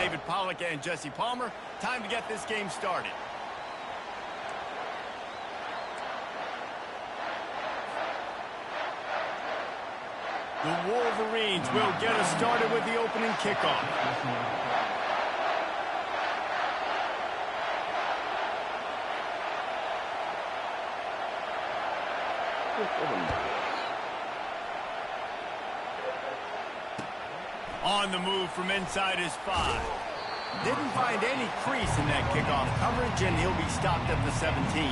David Pollack and Jesse Palmer. Time to get this game started. The Wolverines will get us started with the opening kickoff. On the move from inside his 5. Didn't find any crease in that kickoff coverage, and he'll be stopped at the 17.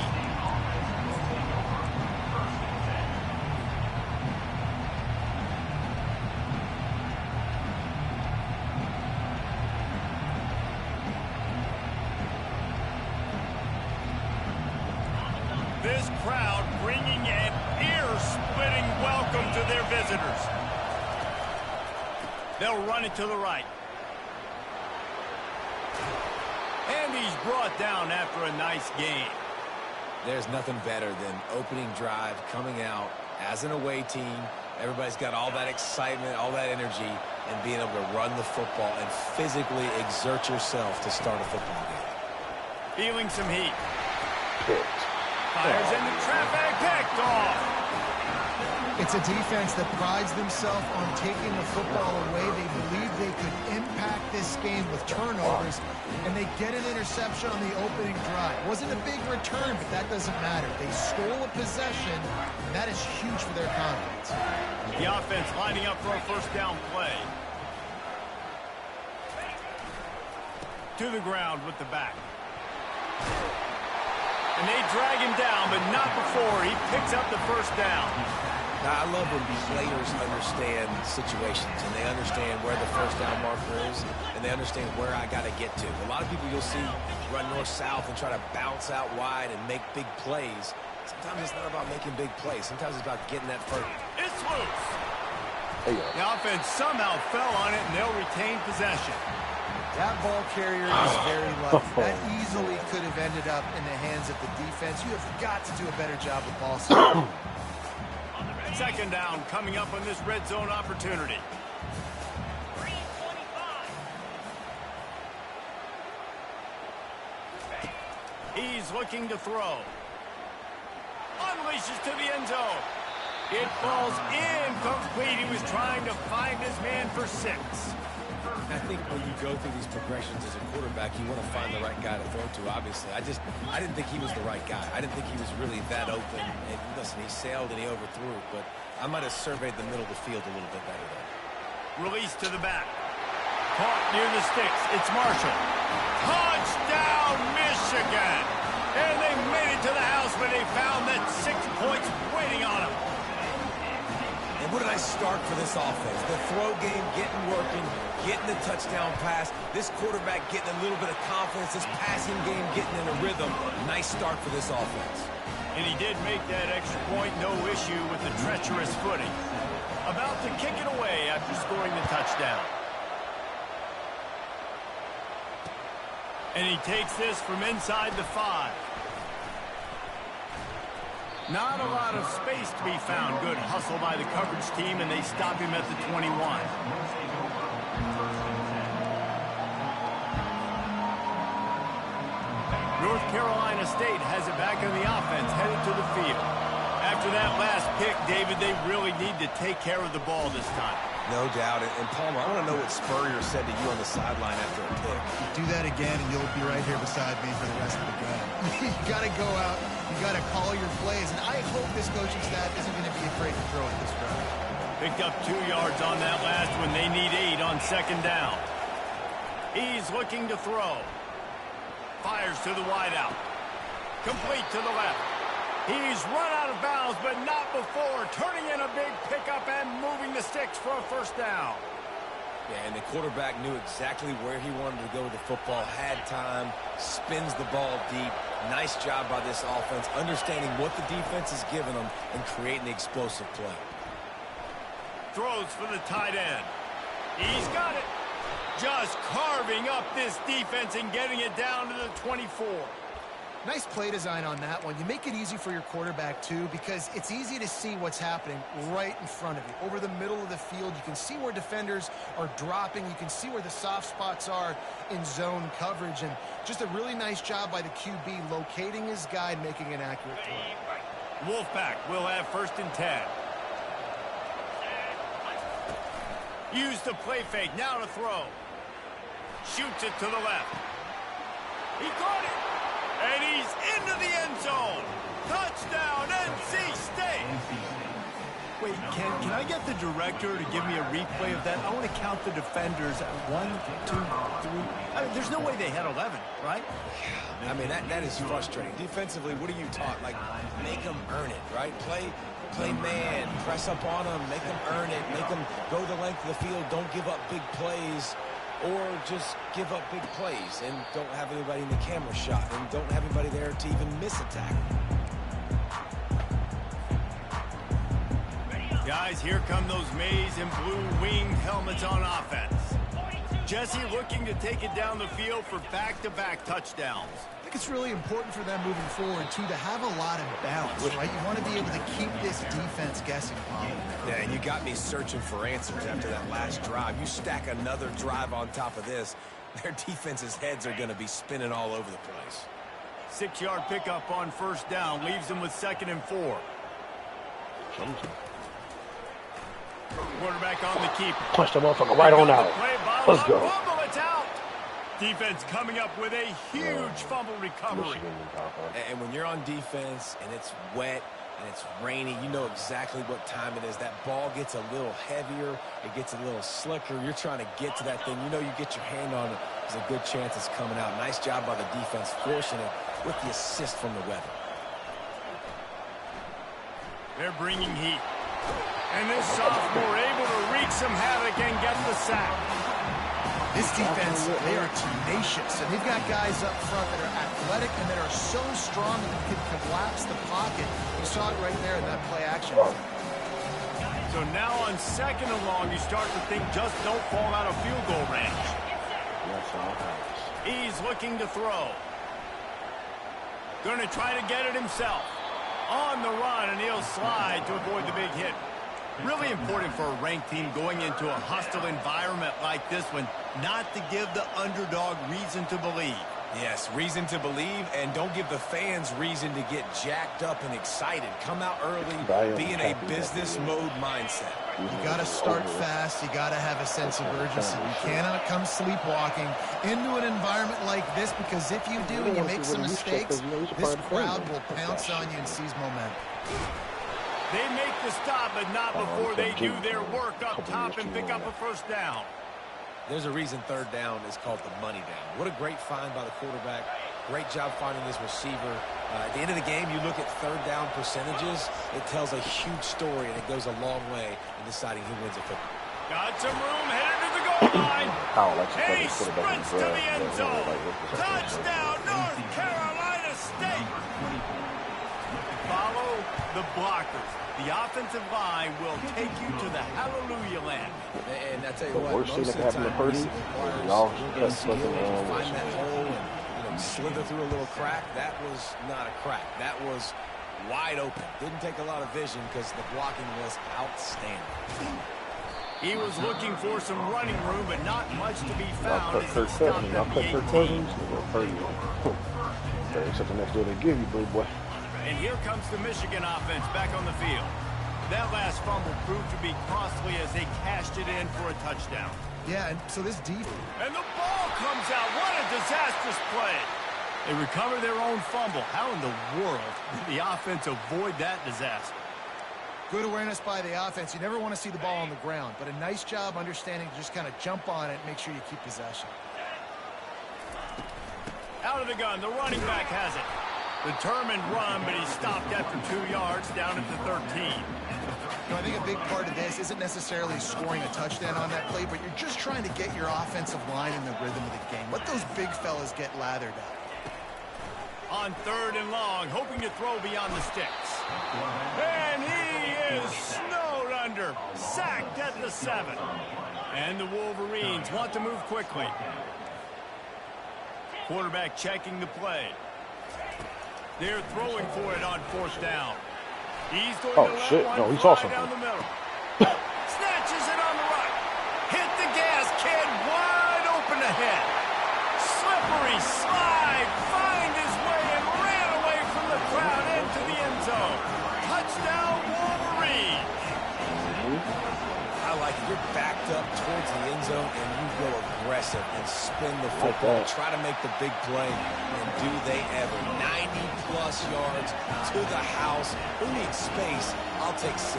This crowd bringing an ear-splitting welcome to their visitors. They'll run it to the right. And he's brought down after a nice game. There's nothing better than opening drive, coming out as an away team. Everybody's got all that excitement, all that energy, and being able to run the football and physically exert yourself to start a football game. Feeling some heat. Fires into traffic, picked off. It's a defense that prides themselves on taking the football away. They believe they could impact this game with turnovers, and they get an interception on the opening drive. Wasn't a big return, but that doesn't matter. They stole a possession, and that is huge for their confidence. The offense lining up for a first down play. To the ground with the back. And they drag him down, but not before he picks up the first down. Now, I love when players understand situations and they understand where the first down marker is and they understand where I got to get to. A lot of people you'll see run north-south and try to bounce out wide and make big plays. Sometimes it's not about making big plays. Sometimes it's about getting that first. It's loose. The offense somehow fell on it, and they'll retain possession. That ball carrier is very lucky. That easily could have ended up in the hands of the defense. You have got to do a better job with ball security. Second down coming up on this red zone opportunity. He's looking to throw. Unleashes to the end zone. It falls incomplete. He was trying to find his man for 6. I think when you go through these progressions as a quarterback, you want to find the right guy to throw to, obviously. I didn't think he was the right guy. I didn't think he was really that open. And listen, he sailed and he overthrew it, but I might have surveyed the middle of the field a little bit better there. Release to the back. Caught near the sticks. It's Marshall. Touchdown, Michigan! And they made it to the house when they found that 6 points waiting on them. And what did I start for this offense? The throw game getting working, getting the touchdown pass, this quarterback getting a little bit of confidence, this passing game getting in a rhythm. Nice start for this offense. And he did make that extra point, no issue with the treacherous footing. About to kick it away after scoring the touchdown. And he takes this from inside the 5. Not a lot of space to be found. Good hustle by the coverage team, and they stop him at the 21. North Carolina State has it back on the offense, headed to the field. After that last pick, David, they really need to take care of the ball this time. No doubt. And Palmer, I want to know what Spurrier said to you on the sideline after a pick. Do that again, and you'll be right here beside me for the rest of the game. You got to go out. You got to call your plays, and I hope this coaching staff isn't going to be afraid to throw it this drive. Picked up 2 yards on that last one. They need 8 on second down. He's looking to throw. Fires to the wideout. Complete to the left. He's run out of bounds, but not before. Turning in a big pickup and moving the sticks for a first down. Yeah, and the quarterback knew exactly where he wanted to go with the football, had time, spins the ball deep. Nice job by this offense, understanding what the defense is giving them and creating the explosive play. Throws for the tight end. He's got it. Just carving up this defense and getting it down to the 24. Nice play design on that one. You make it easy for your quarterback, too, because it's easy to see what's happening right in front of you. Over the middle of the field, you can see where defenders are dropping. You can see where the soft spots are in zone coverage. And just a really nice job by the QB locating his guy and making an accurate throw. Wolfpack will have 1st and 10. Use the play fake. Now to throw. Shoots it to the left. He caught it. And he's into the end zone. Touchdown, NC State. Wait, can I get the director to give me a replay of that? I want to count the defenders at 1, 2, 3. I mean, there's no way they had 11, right? I mean, that is frustrating. Defensively, what are you taught? Like, make them earn it, right? Play man, press up on them, make them earn it, make them go the length of the field, don't give up big plays, or just give up big plays and don't have anybody in the camera shot and don't have anybody there to even miss a tackle. Guys, here come those maize and blue winged helmets on offense. Jesse looking to take it down the field for back-to-back touchdowns. I think it's really important for them moving forward, too, to have a lot of balance, right? You want to be able to keep this defense guessing, Paul. Yeah, and you got me searching for answers after that last drive. You stack another drive on top of this, their defense's heads are going to be spinning all over the place. 6-yard pickup on 1st down leaves them with 2nd and 4. Quarterback on the keep. Punch the motherfucker right on out. Let's go. Fumble, it's out. Defense coming up with a huge fumble recovery. And when you're on defense and it's wet and it's rainy, you know exactly what time it is. That ball gets a little heavier. It gets a little slicker. You're trying to get to that thing. You know you get your hand on it. There's a good chance it's coming out. Nice job by the defense forcing it with the assist from the weather. They're bringing heat. And this sophomore able to wreak some havoc and get the sack. This defense, they are tenacious, and they've got guys up front that are athletic and that are so strong that they can collapse the pocket. You saw it right there in that play action. So now on 2nd and long, you start to think just don't fall out of field goal range. He's looking to throw. Going to try to get it himself. On the run, and he'll slide to avoid the big hit. Really important for a ranked team going into a hostile environment like this one, not to give the underdog reason to believe. Yes, reason to believe, and don't give the fans reason to get jacked up and excited. Come out early, be in a business mode mindset. You got to start fast. You got to have a sense of urgency. You cannot come sleepwalking into an environment like this, because if you do and you make some mistakes, this crowd will pounce on you and seize momentum. They make the stop, but not before they do their work up top and pick up a 1st down. There's a reason 3rd down is called the money down. What a great find by the quarterback. Great job finding this receiver. At the end of the game, you look at 3rd down percentages. It tells a huge story, and it goes a long way in deciding who wins a football. Got some room, headed to the goal line. And he sprints to the end zone. Touchdown, North Carolina State. Follow the blockers. The offensive line will take you to the hallelujah land. And I tell you The what, worst thing most that of can the happen to time, Purdy is y'all just skill fucking to wrong find with that hole and slither through a little crack. That was not a crack. That was wide open. Didn't take a lot of vision because the blocking was outstanding. He was looking for some running room, but not much to be found. Y'all cut Kirk Cousins. Y'all cut Kirk Cousins. Purdy. Except the next deal they give you, big boy. And here comes the Michigan offense back on the field. That last fumble proved to be costly as they cashed it in for a touchdown. Yeah, and so this defense. And the ball comes out. What a disastrous play. They recover their own fumble. How in the world did the offense avoid that disaster? Good awareness by the offense. You never want to see the ball on the ground, but a nice job understanding to just kind of jump on it and make sure you keep possession. Out of the gun, the running back has it. Determined run, but he stopped after 2 yards down at the 13. You know, I think a big part of this isn't necessarily scoring a touchdown on that play, but you're just trying to get your offensive line in the rhythm of the game. Let those big fellas get lathered up. On 3rd and long, hoping to throw beyond the sticks. And he is snowed under. Sacked at the 7. And the Wolverines want to move quickly. Quarterback checking the play. They're throwing for it on 4th down. He's going to let shit. one No, he saw fly something. down the middle. Snatches it on the right. Hit the gas, kid. Wide open ahead. Slippery slide. Find his way and ran away from the crowd into the end zone. Touchdown, Wolverine. I like it. You're backed up towards the end zone, and you go aggressive and spin the football. Try to make the big play, and do they ever. 90-plus yards to the house. Who needs space? I'll take 6.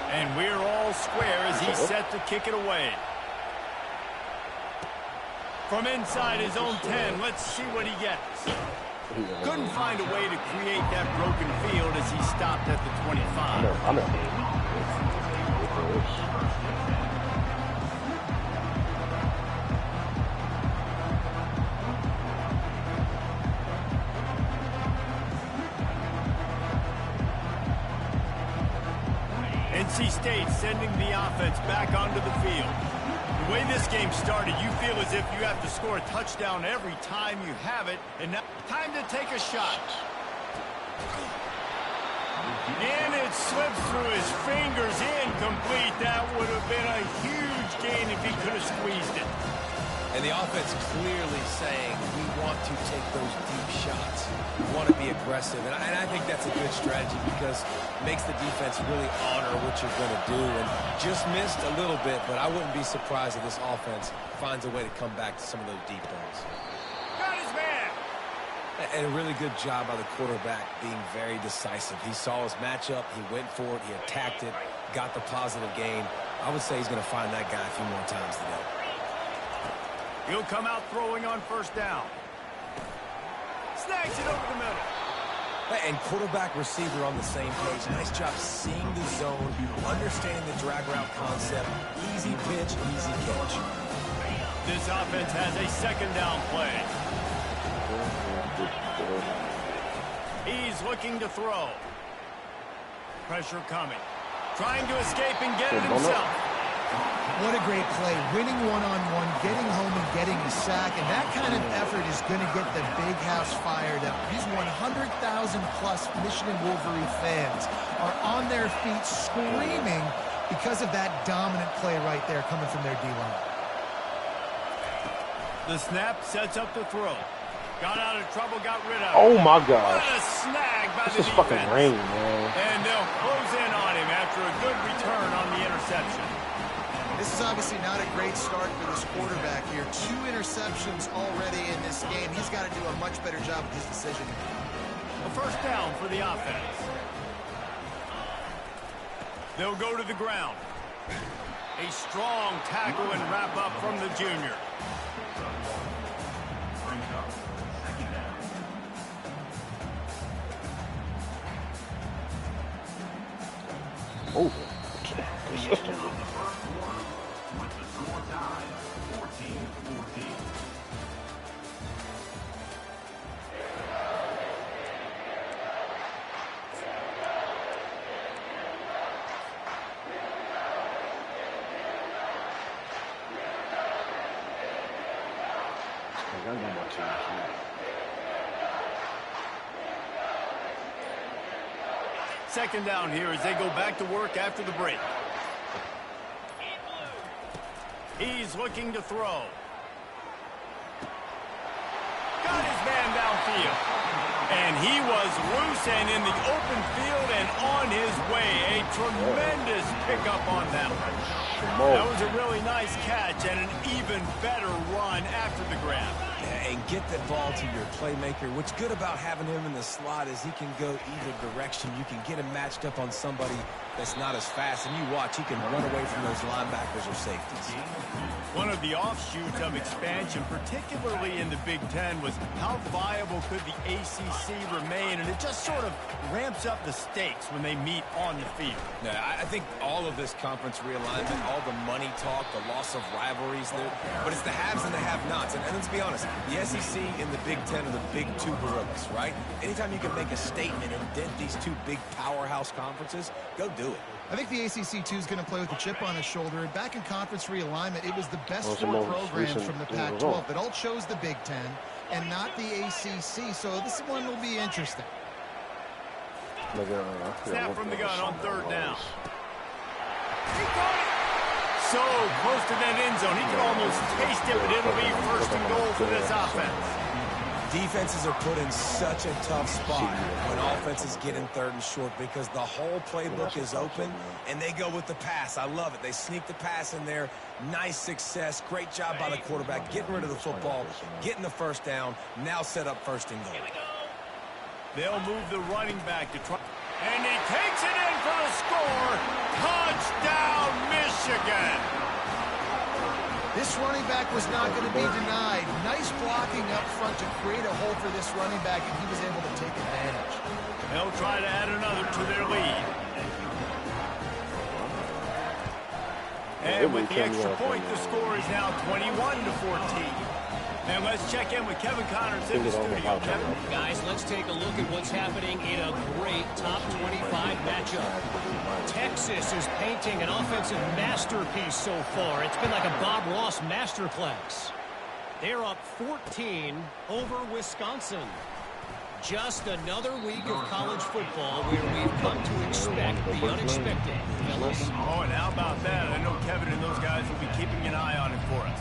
And we're all square as he's set to kick it away. From inside his own 10, let's see what he gets. Couldn't find a way to create that broken field as he stopped at the 25. I know. NC State sending the offense back onto the field. The way this game started, you feel as if you have to score a touchdown every time you have it, and now time to take a shot. And it slips through his fingers, incomplete. That would have been a huge gain if he could have squeezed it. And the offense clearly saying, we want to take those deep shots. We want to be aggressive. And I think that's a good strategy because it makes the defense really honor what you're going to do. And just missed a little bit, but I wouldn't be surprised if this offense finds a way to come back to some of those deep balls. Got his man. And a really good job by the quarterback being very decisive. He saw his matchup. He went for it. He attacked it. Got the positive gain. I would say he's going to find that guy a few more times today. He'll come out throwing on 1st down. Snags it over the middle. And quarterback receiver on the same page. Nice job seeing the zone, understanding the drag route concept. Easy pitch, easy catch. This offense has a 2nd down play. He's looking to throw. Pressure coming. Trying to escape and get it himself. What a great play. Winning one-on-one, getting home and getting a sack, and that kind of effort is going to get the big house fired up. These 100,000-plus Michigan Wolverine fans are on their feet screaming because of that dominant play right there coming from their D-line. The snap sets up the throw. Got out of trouble, got rid of it. Oh, my gosh. What a snag by This is the fucking defense. rain, man. And they'll close in on him after a good return on the interception. This is obviously not a great start for this quarterback here. 2 interceptions already in this game. He's got to do a much better job with his decision making. A 1st down for the offense. They'll go to the ground. A strong tackle and wrap up from the junior. Over. Consistent. Second down here as they go back to work after the break. He's looking to throw. Got his man downfield. And he was loose and in the open field and on his way. A tremendous pickup on that one. That was a really nice catch and an even better run after the grab. And get that ball to your playmaker. What's good about having him in the slot is he can go either direction. You can get him matched up on somebody that's not as fast, and you watch, he can run away from those linebackers or safeties. One of the offshoots of expansion, particularly in the Big Ten, was how viable could the ACC remain, and it just sort of ramps up the stakes when they meet on the field. Yeah, I think all of this conference realignment, all the money talk, the loss of rivalries, but it's the haves and the have-nots. And let's be honest, the The SEC and the Big Ten are the big two gorillas, right? Anytime you can make a statement and dent these two big powerhouse conferences, go do it. I think the ACC, too, is going to play with a chip on his shoulder. And back in conference realignment, it was the best four programs from the Pac-12 that all chose the Big Ten and not the ACC. So this one will be interesting. Snap from the gun on third down. He got it. So close to that end zone. He can almost taste it, but it'll be first and goal for this offense. Defenses are put in such a tough spot when offenses get in third and short because the whole playbook is open, and they go with the pass. I love it. They sneak the pass in there. Nice success. Great job by the quarterback getting rid of the football, getting the first down, now set up first and goal. They'll move the running back to try. And he takes it in for the score. Touchdown, Michigan. This running back was not going to be denied. Nice blocking up front to create a hole for this running back, and he was able to take advantage. They'll try to add another to their lead. And with the extra point, the score is now 21-14. And let's check in with Kevin Connors in the studio. Kevin? Guys, let's take a look at what's happening in a great top 25 matchup. Texas is painting an offensive masterpiece so far. It's been like a Bob Ross masterclass. They're up 14 over Wisconsin. Just another week of college football where we've come to expect the unexpected, fellas. Oh, and how about that? I know Kevin and those guys will be keeping an eye on it for us.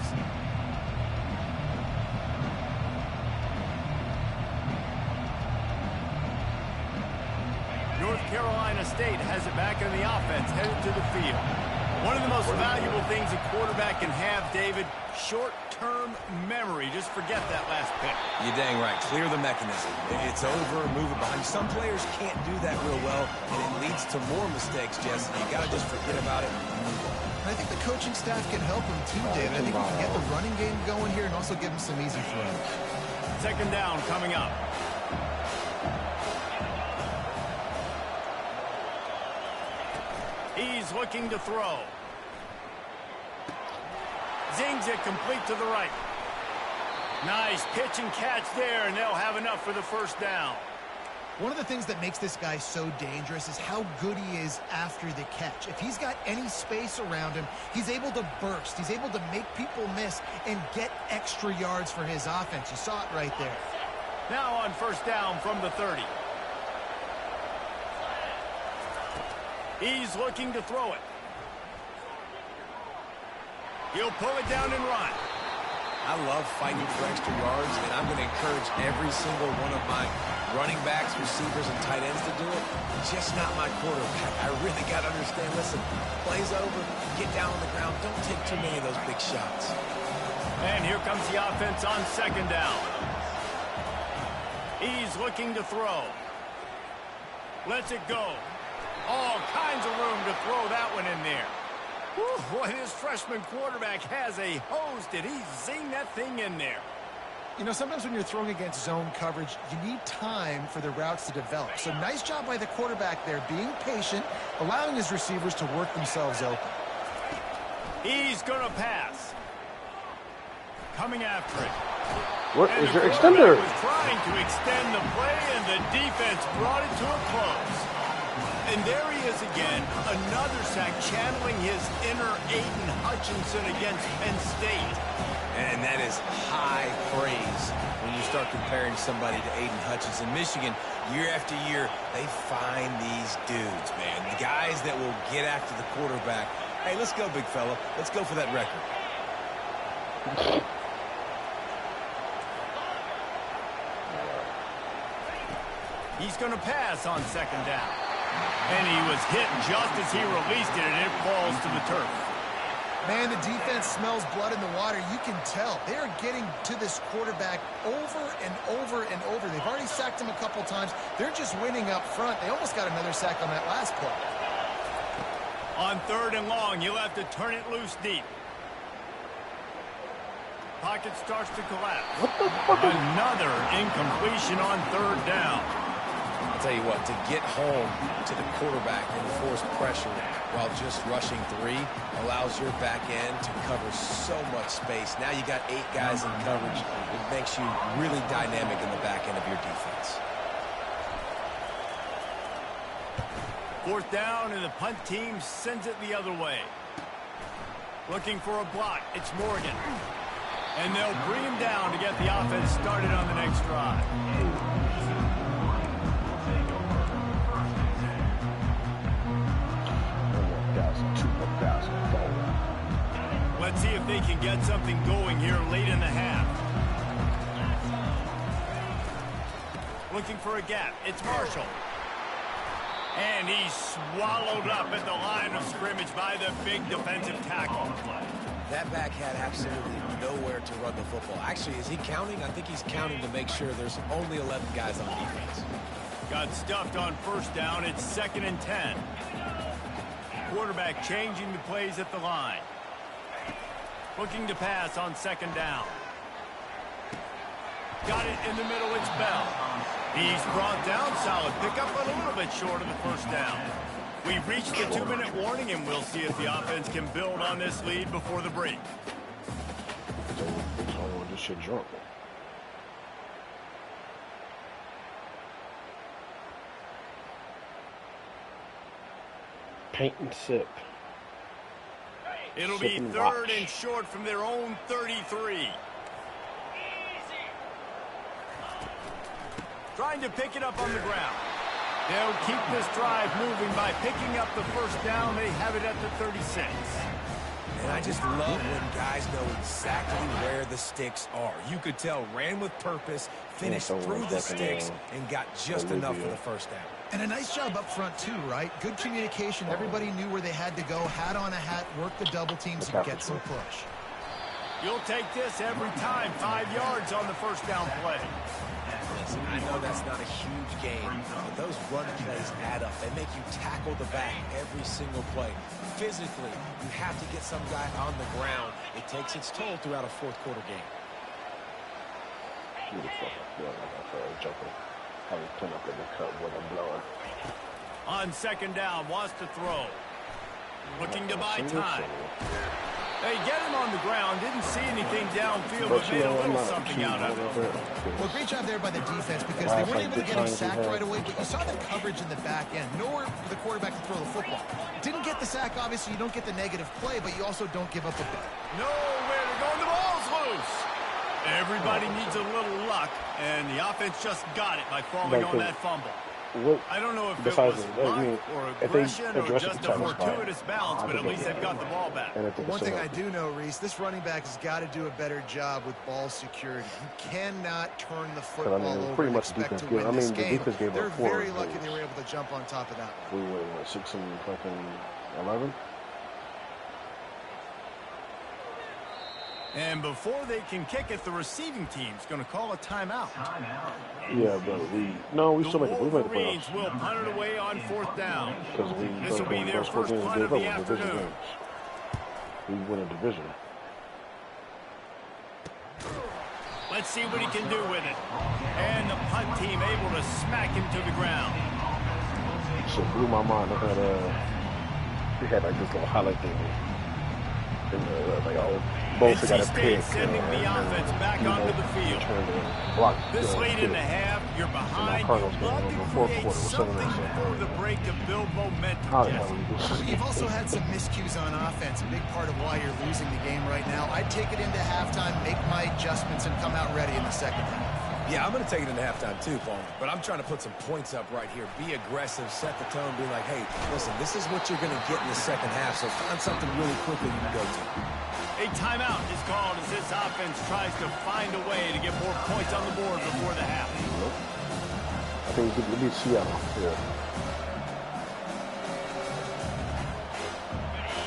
North Carolina State has it back in the offense, headed to the field. One of the most valuable things a quarterback can have, David, short-term memory. Just forget that last pick. You're dang right. Clear the mechanism. It's over, move it behind. Some players can't do that real well, and it leads to more mistakes, Jesse. You got to just forget about it and move on. I think the coaching staff can help him too, David. I think he can get the running game going here and also give him some easy throws. Second down coming up. He's looking to throw. Zings it complete to the right. Nice pitch and catch there, and they'll have enough for the first down. One of the things that makes this guy so dangerous is how good he is after the catch. If he's got any space around him, he's able to burst. He's able to make people miss and get extra yards for his offense. You saw it right there. Now on first down from the 30. He's looking to throw it. He'll pull it down and run. I love fighting for extra yards, and I'm going to encourage every single one of my running backs, receivers, and tight ends to do it. Just not my quarterback. I really got to understand, listen, play's over, get down on the ground, don't take too many of those big shots. And here comes the offense on second down. He's looking to throw. Lets it go. All kinds of room to throw that one in there. Whew, boy, this freshman quarterback has a hose. Did he zing that thing in there? You know, sometimes when you're throwing against zone coverage, you need time for the routes to develop. So nice job by the quarterback there, being patient, allowing his receivers to work themselves open. He's going to pass. Coming after it. What and is your the extender? was trying to extend the play, and the defense brought it to a close. And there he is again, another sack, channeling his inner Aiden Hutchinson against Penn State. And that is high praise when you start comparing somebody to Aiden Hutchinson. Michigan, year after year, they find these dudes, man. The guys that will get after the quarterback. Hey, let's go, big fella. Let's go for that record. He's going to pass on second down. And he was hit just as he released it, and it falls to the turf. Man, the defense smells blood in the water. You can tell. They are getting to this quarterback over and over and over. They've already sacked him a couple times. They're just winning up front. They almost got another sack on that last play. On third and long, you'll have to turn it loose deep. Pocket starts to collapse. What the fuck is... Another incompletion on third down. I'll tell you what, to get home to the quarterback and force pressure while just rushing 3 allows your back end to cover so much space. Now you got 8 guys in coverage. It makes you really dynamic in the back end of your defense. 4th down, and the punt team sends it the other way. Looking for a block. It's Morgan. And they'll bring him down to get the offense started on the next drive. Let's see if they can get something going here late in the half. Looking for a gap. It's Marshall. And he's swallowed up at the line of scrimmage by the big defensive tackle. That back had absolutely nowhere to run the football. Actually, is he counting? I think he's counting to make sure there's only 11 guys on defense. Got stuffed on 1st down. It's 2nd and 10. Quarterback changing the plays at the line. Looking to pass on 2nd down. Got it in the middle. It's Bell. He's brought down. Solid pickup, but a little bit short of the 1st down. We've reached the 2-minute warning, and we'll see if the offense can build on this lead before the break. This shit drunk. Paint and sip. It'll be 3rd and short from their own 33. Trying to pick it up on the ground. They'll keep this drive moving by picking up the 1st down. They have it at the 36. And I just love when guys know exactly where the sticks are. You could tell ran with purpose, finished through the sticks, and got just enough for the 1st down. And a nice job up front, too, right? Good communication. Everybody knew where they had to go. Hat on a hat, work the double teams, and get some push. You'll take this every time. 5 yards on the 1st down play. Listen, I know that's not a huge game, but those run plays add up. They make you tackle the back every single play. Physically, you have to get some guy on the ground. It takes its toll throughout a 4th quarter game. On 2nd down, wants to throw. Looking to buy time. They get him on the ground. Didn't see anything downfield, but made a little something out of it. Well, great job there by the defense because they weren't able to get him sacked right away, but you saw the coverage in the back end. Nowhere for the quarterback to throw the football. Didn't get the sack, obviously. You don't get the negative play, but you also don't give up a bit. Nowhere to go, and the ball's loose. Everybody needs a little luck, and the offense just got it by falling on that fumble. I don't know if it was luck or aggression or just a fortuitous bounce, but at least they've got the ball back. One thing I do know, Reese, this running back has got to do a better job with ball security. You cannot turn the football over and expect to win this game. They're very lucky they were able to jump on top of that. We were, 6 and 11? And before they can kick it, the receiving team's going to call a timeout. Yeah, but we still make it. We made the playoffs. Will punt it away on 4th down. This will be their first punt of the afternoon. We win a division. Let's see what he can do with it. And the punt team able to smack him to the ground. So it blew my mind. Look at we had like this little highlight thing. Both got a pick. Sending the offense back onto the field. This late in the half, you're behind. You'd love to create something before the break to build momentum. You've also had some miscues on offense, a big part of why you're losing the game right now. I'd take it into halftime, make my adjustments, and come out ready in the 2nd half. Yeah, I'm going to take it into halftime too, Paul. But I'm trying to put some points up right here. Be aggressive, set the tone, be like, hey, listen, this is what you're going to get in the 2nd half, so find something really quickly you can go to. A timeout is called as this offense tries to find a way to get more points on the board before the half. I think we beat Seattle. Yeah.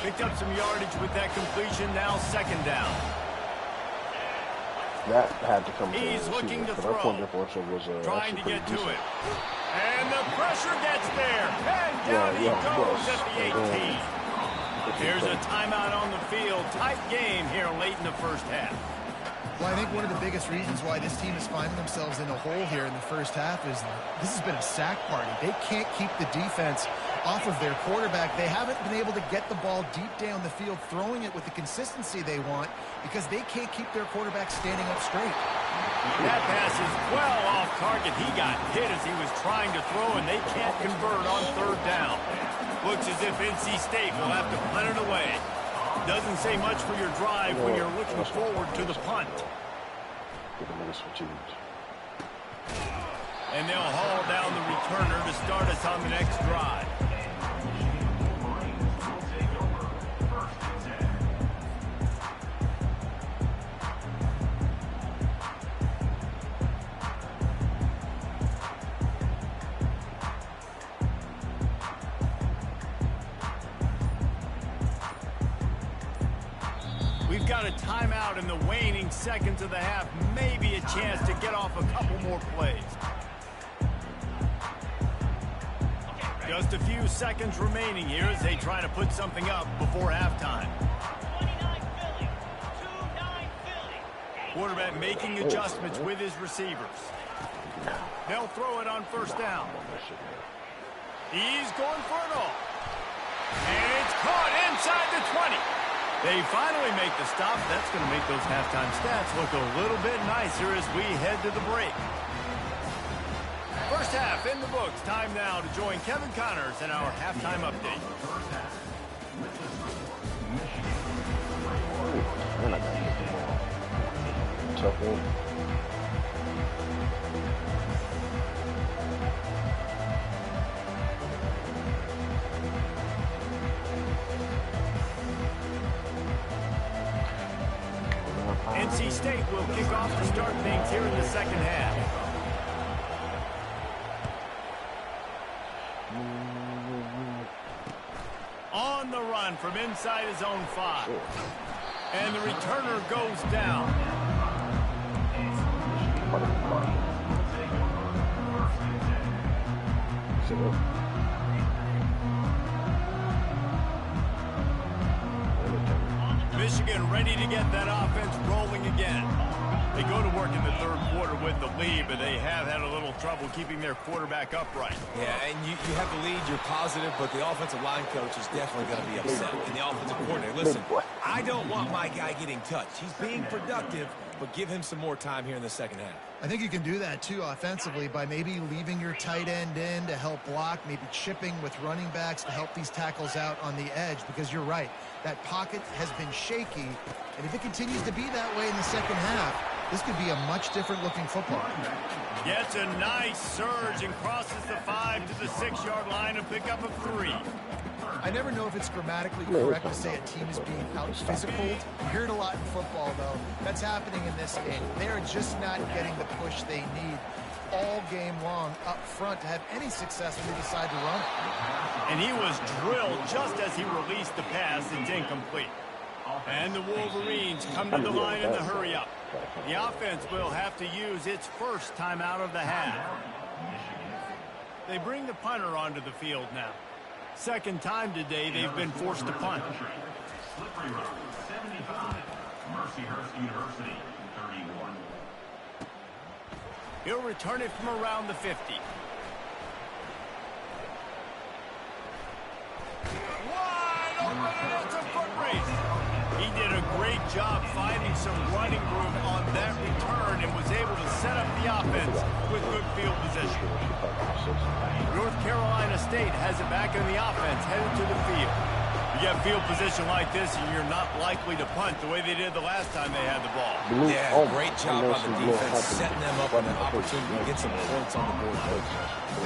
Picked up some yardage with that completion. Now 2nd down. That had to come. He's looking to throw. Was, trying to get to it. And the pressure gets there. And down he goes at the 18. There's a timeout on the field. Tight game here late in the 1st half. Well, I think one of the biggest reasons why this team is finding themselves in a hole here in the first half is this has been a sack party. They can't keep the defense off of their quarterback. They haven't been able to get the ball deep down the field, throwing it with the consistency they want because they can't keep their quarterback standing up straight. That pass is well off target. He got hit as he was trying to throw, and they can't convert on third down. Looks as if NC State will have to punt it away. Doesn't say much for your drive when you're looking forward to the punt. And they'll haul down the returner to start us on the next drive. We've got a timeout in the waning seconds of the half. Maybe a chance to get off a couple more plays. Just a few seconds remaining here as they try to put something up before halftime. Quarterback making adjustments with his receivers. They'll throw it on first down. He's going for it all. And it's caught inside the 20. They finally make the stop. That's going to make those halftime stats look a little bit nicer as we head to the break. First half in the books. Time now to join Kevin Connors in our halftime update. Tough one. NC State will kick off to start things here in the second half. On the run from inside his own 5. And the returner goes down. Michigan ready to get that offense rolling again. They go to work in the third quarter with the lead, but they have had a little trouble keeping their quarterback upright. Yeah, and you have the lead, you're positive, but the offensive line coach is definitely going to be upset. And the offensive coordinator, listen, I don't want my guy getting touched. He's being productive, but give him some more time here in the second half. I think you can do that, too, offensively, by maybe leaving your tight end in to help block, maybe chipping with running backs to help these tackles out on the edge, because you're right. That pocket has been shaky, and if it continues to be that way in the second half, this could be a much different-looking football. Gets a nice surge and crosses the 5 to the 6-yard line to pick up a 3. I never know if it's grammatically correct to say a team is being out-physicaled. You hear it a lot in football, though. That's happening in this game. They're just not getting the push they need all game long up front to have any success when they decide to run it. And he was drilled just as he released the pass. It's incomplete. And the Wolverines come to the line in the hurry-up. The offense will have to use its first timeout of the half. They bring the punter onto the field now. Second time today they've been forced to punt. Slippery Road, 75. Mercyhurst University, 31. He'll return it from around the 50. Wide open, and it's a foot race. He did a great job finding some running room on that return and was able to set up the offense with good field position. North Carolina State has it back in the offense, headed to the field. You get field position like this, and you're not likely to punt the way they did the last time they had the ball. Yeah, great job on the defense, setting them up on an opportunity to get some points on the board.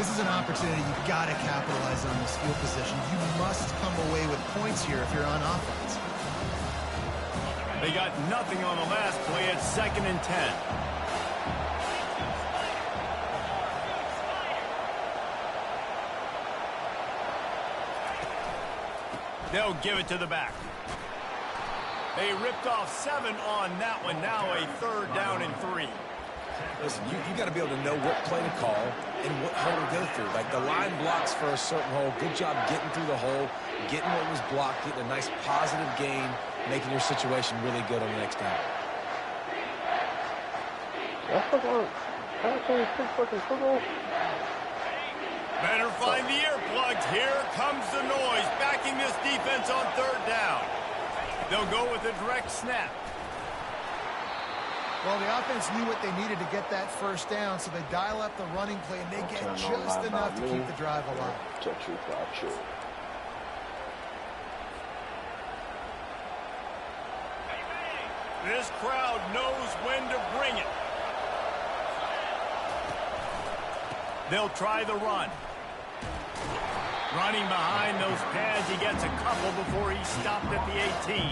This is an opportunity you've got to capitalize on this field position. You must come away with points here if you're on offense. They got nothing on the last play. It's 2nd and 10. They'll give it to the back. They ripped off 7 on that one. Now a 3rd down and 3. Listen, you got to be able to know what play to call and what hole to go through. Like the line blocks for a certain hole. Good job getting through the hole, getting what was blocked, getting a nice positive gain, making your situation really good on the next down. That's fucking. Fucking football. Better find the earplugs. Here comes the noise, backing this defense on third down. They'll go with a direct snap. Well, the offense knew what they needed to get that first down, so they dial up the running play, and they get just enough to keep the drive alive. This crowd knows when to bring it. They'll try the run. Running behind those pads, he gets a couple before he's stopped at the 18.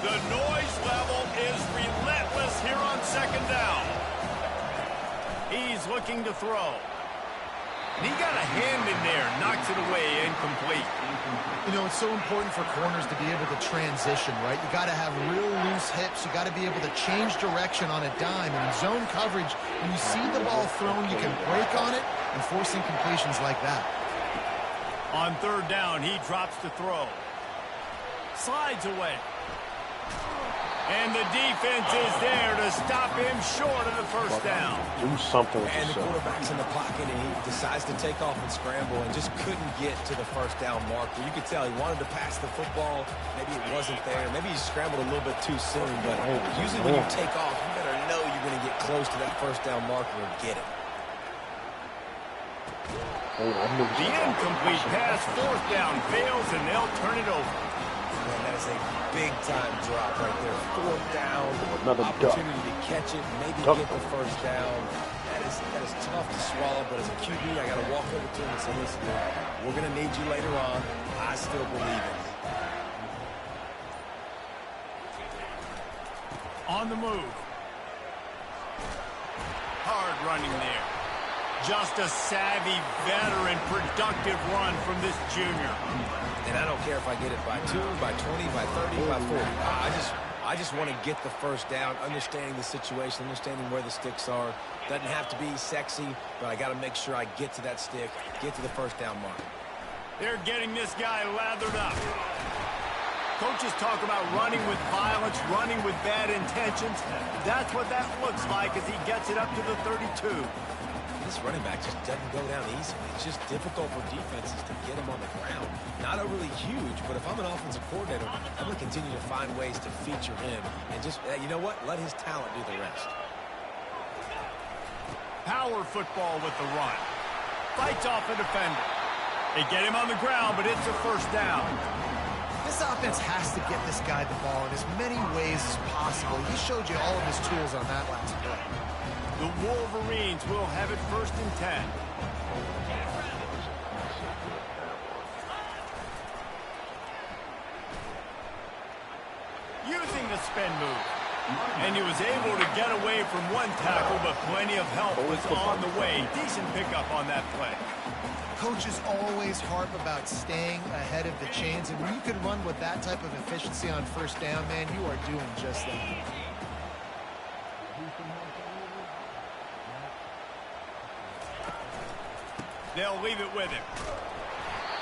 The noise level is relentless here on second down. He's looking to throw. He got a hand in there, knocks it away, incomplete. You know, it's so important for corners to be able to transition, right? You got to have real loose hips. You got to be able to change direction on a dime. And in zone coverage, when you see the ball thrown, you can break on it and force incompletions like that. On third down, he drops to throw. Slides away. And the defense is there to stop him short of the first down. Do something. And the quarterback's in the pocket, and he decides to take off and scramble and just couldn't get to the first down marker. You could tell he wanted to pass the football. Maybe it wasn't there. Maybe he scrambled a little bit too soon. But usually when you take off, you better know you're going to get close to that first down marker and get it. The incomplete pass, fourth down, fails, and they'll turn it over. Man, that is a big-time drop right there. Fourth down, Another opportunity to catch it, maybe get the first down. That is tough to swallow, but as a QB, I got to walk over to him and say, listen, we're going to need you later on. I still believe it. On the move. Hard running there. Just a savvy, veteran, productive run from this junior. And I don't care if I get it by 2, by 20, by 30, by 40. I just want to get the first down, understanding the situation, understanding where the sticks are. Doesn't have to be sexy, but I got to make sure I get to that stick, get to the first down mark. They're getting this guy lathered up. Coaches talk about running with violence, running with bad intentions. That's what that looks like as he gets it up to the 32. This running back just doesn't go down easily. It's just difficult for defenses to get him on the ground. Not overly huge, but if I'm an offensive coordinator, I'm going to continue to find ways to feature him and just, you know what, let his talent do the rest. Power football with the run. Fights off a defender. They get him on the ground, but it's a first down. This offense has to get this guy the ball in as many ways as possible. He showed you all of his tools on that last play. The Wolverines will have it 1st and 10. Using the spin move. And he was able to get away from one tackle, but plenty of help was on the way. Decent pickup on that play. Coaches always harp about staying ahead of the chains, and when you can run with that type of efficiency on first down, man, you are doing just that. They'll leave it with him.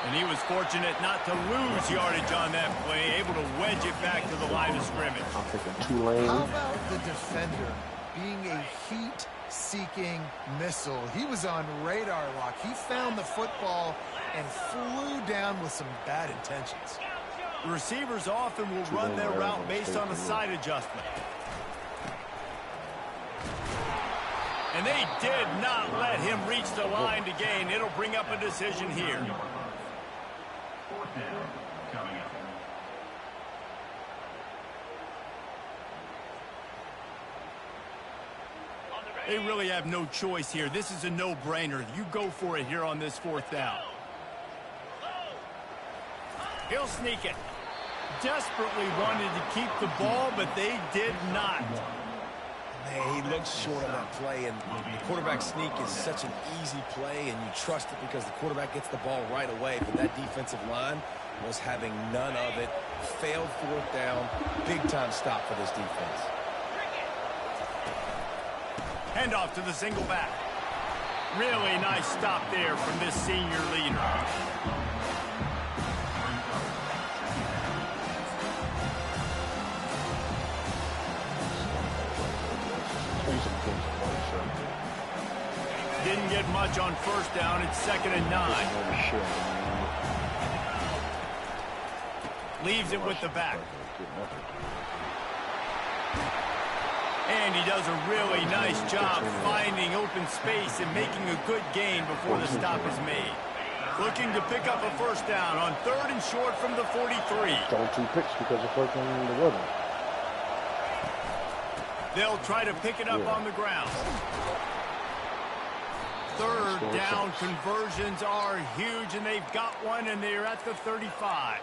And he was fortunate not to lose yardage on that play, able to wedge it back to the line of scrimmage. I'm thinking Tulane. How about the defender being a heat-seeking missile? He was on radar lock. He found the football and flew down with some bad intentions. The receivers often will run their route based on a side adjustment. And they did not let him reach the line to gain. It'll bring up a decision here. 4th down coming up. They really have no choice here. This is a no-brainer. You go for it here on this 4th down. He'll sneak it. Desperately wanted to keep the ball, but they did not. Man, he looks short on that play, and the quarterback sneak is such an easy play, and you trust it because the quarterback gets the ball right away. But that defensive line was having none of it. Failed 4th down. Big-time stop for this defense. Handoff to the single back. Really nice stop there from this senior leader. Didn't get much on first down. It's 2nd and 9. Leaves it with the back. And he does a really nice job finding open space and making a good gain before the stop is made. Looking to pick up a first down on 3rd and short from the 43. Throwing 2 picks because of fucking the weather. They'll try to pick it up on the ground. 3rd down conversions are huge, and they've got one, and they're at the 35.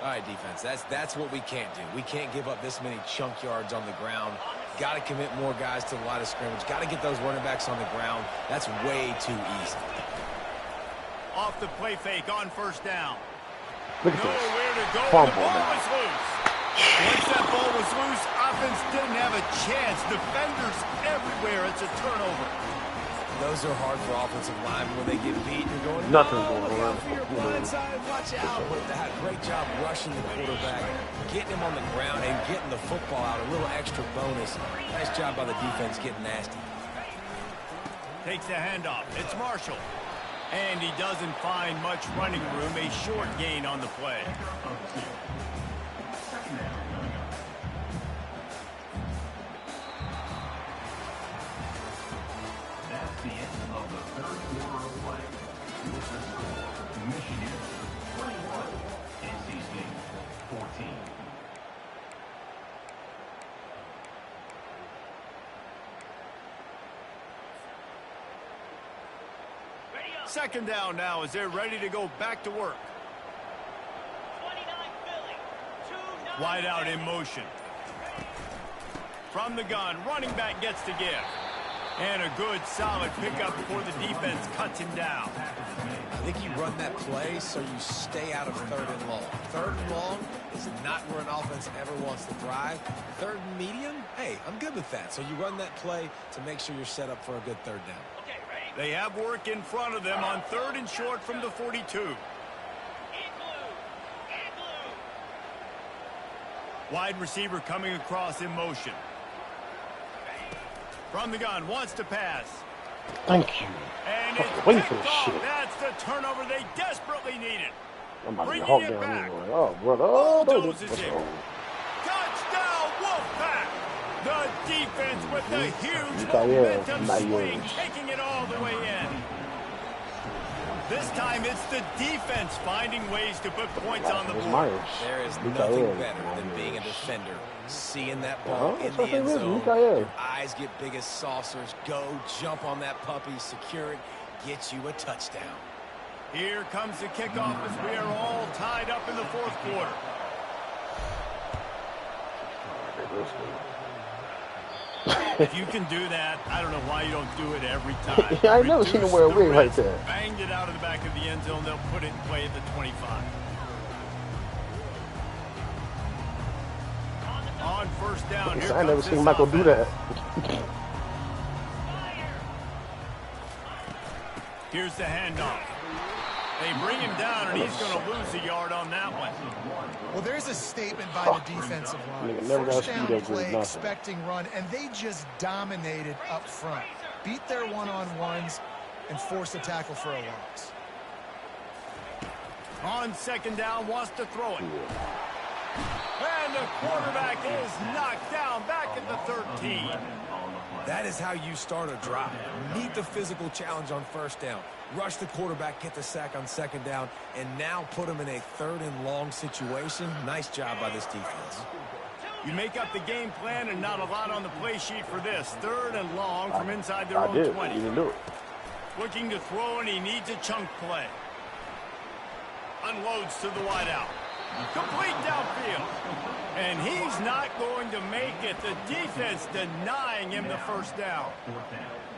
All right, defense, that's what we can't do. We can't give up this many chunk yards on the ground. Got to commit more guys to the line of scrimmage. Got to get those running backs on the ground. That's way too easy. Off the play fake on first down. Look at Nowhere to go. Fumble The ball now. was loose. Once that ball was loose, offense didn't have a chance. Defenders everywhere. It's a turnover. Those are hard for offensive linemen when they get beat. You're going, Nothing's oh, going look on. out for your blind side. Watch out. But they had a great job rushing the quarterback, getting him on the ground, and getting the football out. A little extra bonus. Nice job by the defense getting nasty. Takes the handoff. It's Marshall. And he doesn't find much running room. A short gain on the play. That's the end of the 3rd quarter of play. Michigan 21, NC State 14. Second down now as they're ready to go back to work. Wide out in motion. From the gun, running back gets to give. And a good, solid pickup before the defense cuts him down. I think you run that play so you stay out of 3rd and long. 3rd and long is not where an offense ever wants to thrive. 3rd and medium, hey, I'm good with that. So you run that play to make sure you're set up for a good 3rd down. They have work in front of them on 3rd and short from the 42. Wide receiver coming across in motion. From the gun, wants to pass. Thank you. And I it's was waiting for picked this off. shit. That's the turnover they desperately needed. I'm about to Bringing get hawked it down back. anyway. Oh, brother. Oh, Bulldozes let's it. go. Touchdown, Wolfpack! The defense with the huge Mikael momentum swing, Myers. taking it all the way in. This time it's the defense finding ways to put points on the It's board. Myers. There is Mikael nothing better than Myers. being a defender. Seeing that ball in That's the what they end is, zone. Mikael. Your eyes get big as saucers. Go, jump on that puppy, secure it, get you a touchdown. Here comes the kickoff as we are all tied up in the 4th quarter. If you can do that, I don't know why you don't do it every time. I ain't never seen him wear a Reduce the wig like risk. that. Banged it out of the back of the end zone. They'll put it in play at the 25. On first down, here I never comes seen this Michael do offense. that. Here's the handoff. They bring him down, and he's going to lose a yard on that one. Well, there's a statement by the defensive line. Nigga never got First speed down upgrade, play, nothing. expecting run, and they just dominated up front. Beat their one-on-ones and forced a tackle for a loss. On second down, wants to throw it. And the quarterback is knocked down back at the 13. That is how you start a drive. Meet the physical challenge on first down. Rush the quarterback, get the sack on second down, and now put him in a 3rd and long situation. Nice job by this defense. You make up the game plan and not a lot on the play sheet for this. 3rd and long from inside their I own did. 20. You didn't do it. Looking to throw, and he needs a chunk play. Unloads to the wideout. Complete downfield. And he's not going to make it. The defense denying him the first down.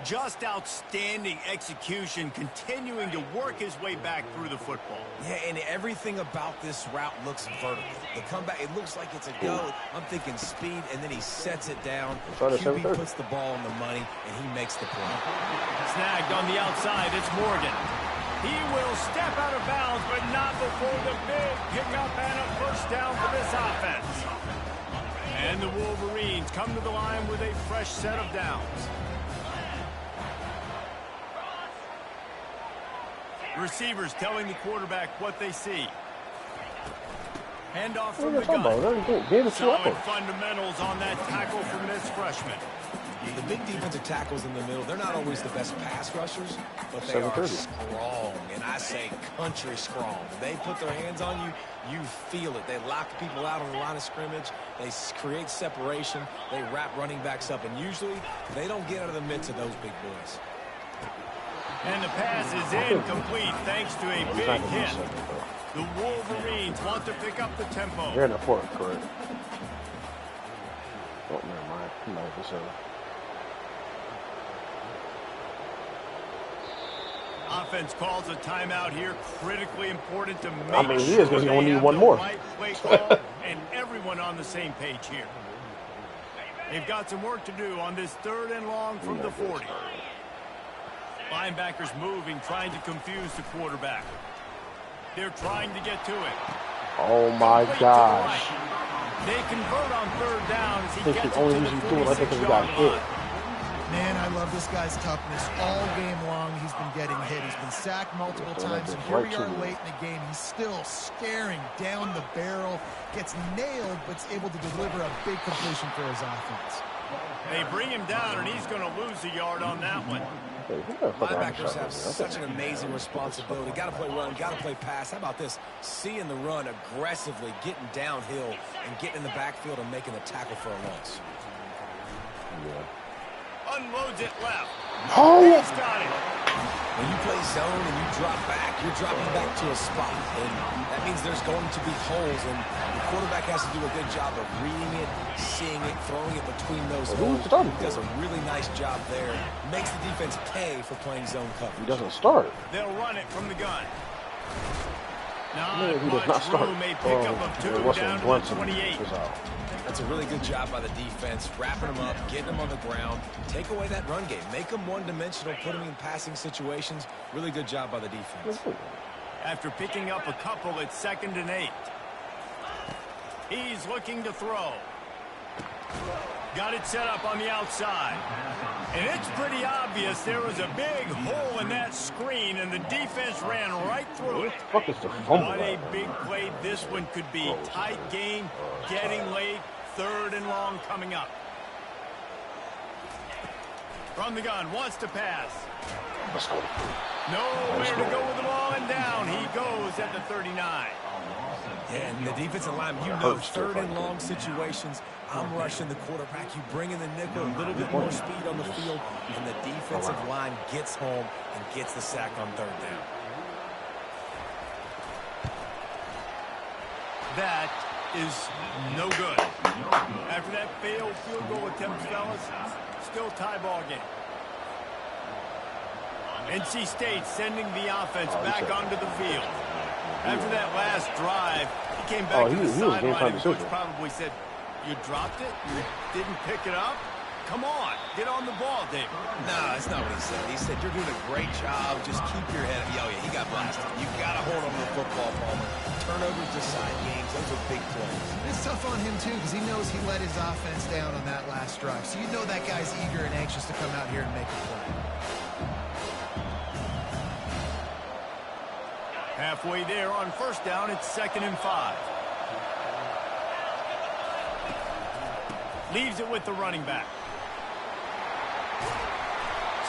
Just outstanding execution, continuing to work his way back through the football. Yeah, and everything about this route looks vertical. The comeback, it looks like it's a go. I'm thinking speed, and then he sets it down. Try to QB 7:30. puts the ball on the money, and he makes the play. Snagged on the outside, it's Morgan. He will step out of bounds, but not before the big pickup and a first down for this offense. And And the Wolverines come to the line with a fresh set of downs. Receivers telling the quarterback what they see. Handoff from the gun. Solid fundamentals on that tackle from this freshman. The big defensive tackles in the middle, they're not always the best pass rushers, but they are strong, and I say country strong. When they put their hands on you, you feel it. They lock people out on the line of scrimmage. They create separation. They wrap running backs up, and usually they don't get out of the midst of those big boys. And the pass is incomplete thanks to a big hit. The Wolverines want to pick up the tempo. They're in the fourth, correct? Oh, never mind. He might have said. Offense calls a timeout here. Critically important to make he is because he only need one more. Right play call and everyone on the same page here. They've got some work to do on this 3rd and long from the 40. Linebackers moving, trying to confuse the quarterback. They're trying to get to it. Oh my gosh. They convert on 3rd down as he I think gets the only to reason the he's doing it, I think, he got hit. Man, I love this guy's toughness. All game long, he's been getting hit. He's been sacked multiple times, and here we are late in the game. He's still staring down the barrel, gets nailed, but is able to deliver a big completion for his offense. They bring him down, and he's going to lose a yard on that one. Linebackers have such an amazing responsibility. Got to play run, got to play pass. How about this? Seeing the run aggressively, getting downhill, and getting in the backfield and making a tackle for a loss. Yeah. Unloads it left. Oh! He's got it. When you play zone and you drop back, you're dropping back to a spot. And that means there's going to be holes. And the quarterback has to do a good job of reading it, seeing it, throwing it between those holes. He does a really nice job there. Makes the defense pay for playing zone coverage. He doesn't start. They'll run it from the gun. No, he does not start. A pickup of 2 down to 28. That's a really good job by the defense, wrapping them up, getting them on the ground. Take away that run game. Make them one-dimensional, put them in passing situations. Really good job by the defense. After picking up a couple, it's 2nd and 8. He's looking to throw. Got it set up on the outside. And it's pretty obvious there was a big hole in that screen, and the defense ran right through it. What the fuck is the fumble? What a big play this one could be. Tight game, getting late, 3rd and long coming up. From the gun, wants to pass. Let's go. Nowhere to go with the ball, and down he goes at the 39. And the defensive line, you know, 3rd and long situations, I'm rushing the quarterback. You bring in the nickel, a little bit more speed on the field, and the defensive line gets home and gets the sack on 3rd down. That is no good. After that failed field goal attempt, fellas, still tie ball game. NC State sending the offense back onto the field. After that last drive, he came back to the sideline, and coach probably said, "You dropped it? You didn't pick it up? Come on, get on the ball, David." No, that's not what he said. He said, "You're doing a great job. Just keep your head up." Oh, yeah, he got blasted. You got to hold on to the football, Palmer. Turnovers decide games. Those are big plays. It's tough on him, too, because he knows he let his offense down on that last drive. So you know that guy's eager and anxious to come out here and make a play. Halfway there on 1st down, it's 2nd and 5. Leaves it with the running back.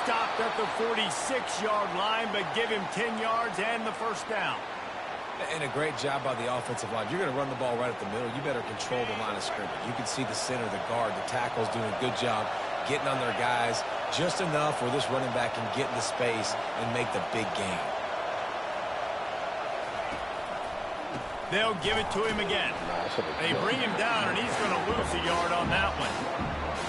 Stopped at the 46-yard line, but give him 10 yards and the 1st down. And a great job by the offensive line. You're going to run the ball right at the middle. You better control the line of scrimmage. You can see the center, the guard, the tackles doing a good job getting on their guys just enough where this running back can get into space and make the big gain. They'll give it to him again. They bring him down, and he's going to lose a yard on that one.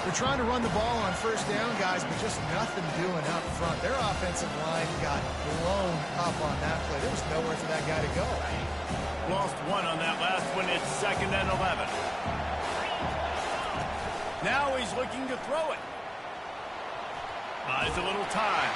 They're trying to run the ball on 1st down, guys, but just nothing doing up front. Their offensive line got blown up on that play. There was nowhere for that guy to go. Lost one on that last one. It's 2nd and 11. Now he's looking to throw it. Buys a little time.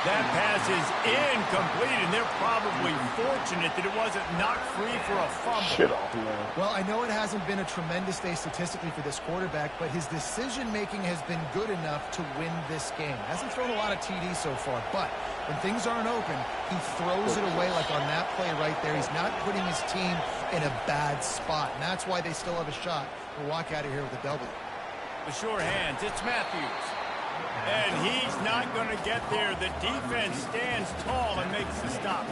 That pass is incomplete, and they're probably fortunate that it wasn't knocked free for a fumble. Shit off, man. Well, I know it hasn't been a tremendous day statistically for this quarterback, but his decision-making has been good enough to win this game. Hasn't thrown a lot of TDs so far, but when things aren't open, he throws it away like on that play right there. He's not putting his team in a bad spot, and that's why they still have a shot to walk out of here with a W. The sure hands, it's Matthews. And he's not going to get there. The defense stands tall and makes the stop.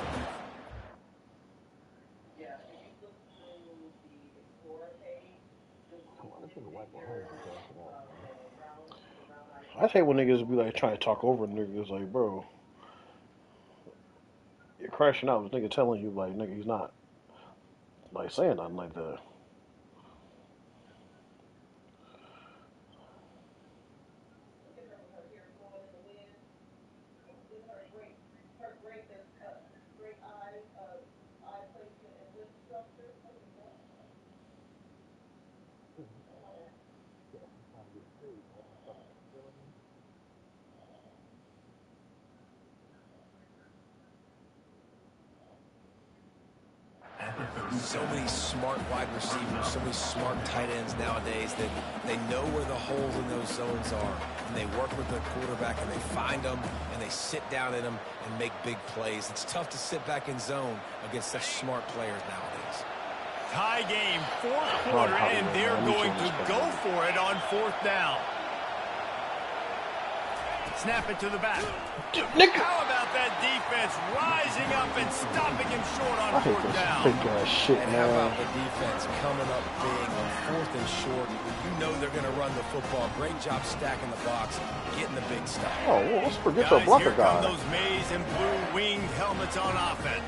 I hate when niggas be like trying to talk over niggas. Like, bro, you're crashing out. This nigga telling you like, nigga, he's not like saying nothing like that. So many smart wide receivers, so many smart tight ends nowadays that they know where the holes in those zones are, and they work with their quarterback, and they find them, and they sit down in them and make big plays. It's tough to sit back in zone against such smart players nowadays. Tie game, fourth quarter, and they're going to go for it on fourth down. Snap it to the back. How about that defense rising up and stopping him short on fourth down? Big ass shit, and man. How about the defense coming up big on fourth and short? You know they're going to run the football. Great job stacking the box, getting the big stop. Oh, well, let's forget your blocker Here come guy. those maize and blue winged helmets on offense.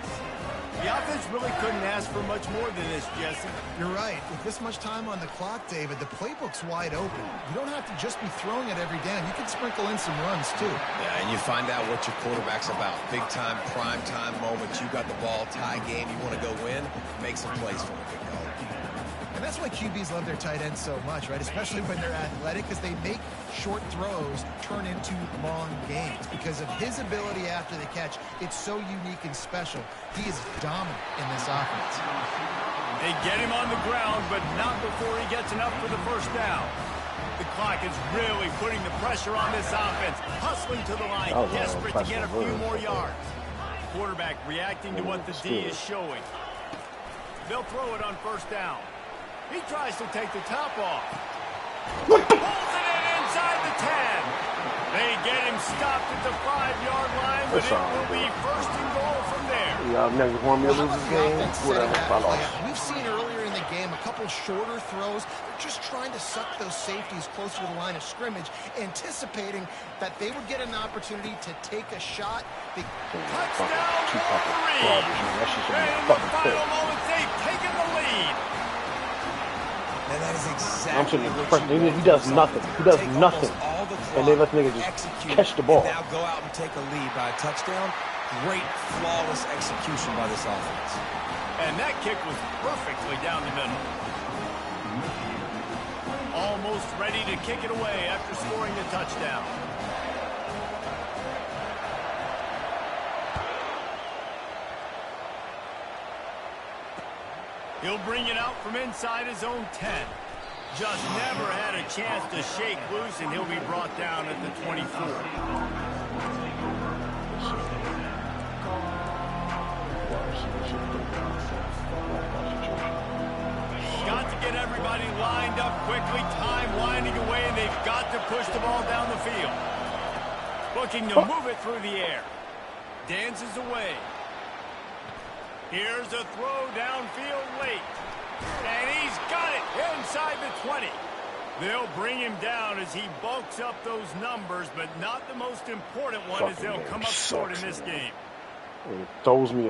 The offense really couldn't ask for much more than this, Jesse. You're right. With this much time on the clock, David, the playbook's wide open. You don't have to just be throwing it every down. You can sprinkle in some runs, too. Yeah, and you find out what your quarterback's about. Big time, prime time moments. You got the ball, tie game. You want to go win, make some plays for the big dog. And that's why QBs love their tight ends so much, right? Especially when they're athletic, because they make short throws turn into long gains. Because of his ability after the catch, it's so unique and special. He is dominant in this offense. They get him on the ground, but not before he gets enough for the first down. The clock is really putting the pressure on this offense, hustling to the line, desperate to get a few more yards. Quarterback reacting to what the D is showing. They'll throw it on first down. He tries to take the top off. Pulls it in inside the 10. They get him stopped at the 5-yard line, but it will be first and goal from there. Y'all never want me to lose this game? Whatever, I lost. We've seen earlier in the game a couple shorter throws. They're just trying to suck those safeties closer to the line of scrimmage, anticipating that they would get an opportunity to take a shot. Touchdown, Wolverine! And in the final moments, they've taken the lead. And that is exactly what he does nothing. He does nothing. And they let niggas just catch the ball. Now go out and take a lead by a touchdown. Great, flawless execution by this offense. And that kick was perfectly down the middle. Almost ready to kick it away after scoring the touchdown. He'll bring it out from inside his own 10. Just never had a chance to shake loose, and he'll be brought down at the 24. Got to get everybody lined up quickly, time winding away, and they've got to push the ball down the field. Looking to move it through the air. Dances away. Here's a throw downfield late. And he's got it inside the 20. They'll bring him down as he bulks up those numbers, but not the most important one, as they'll come up short in this game. It throws me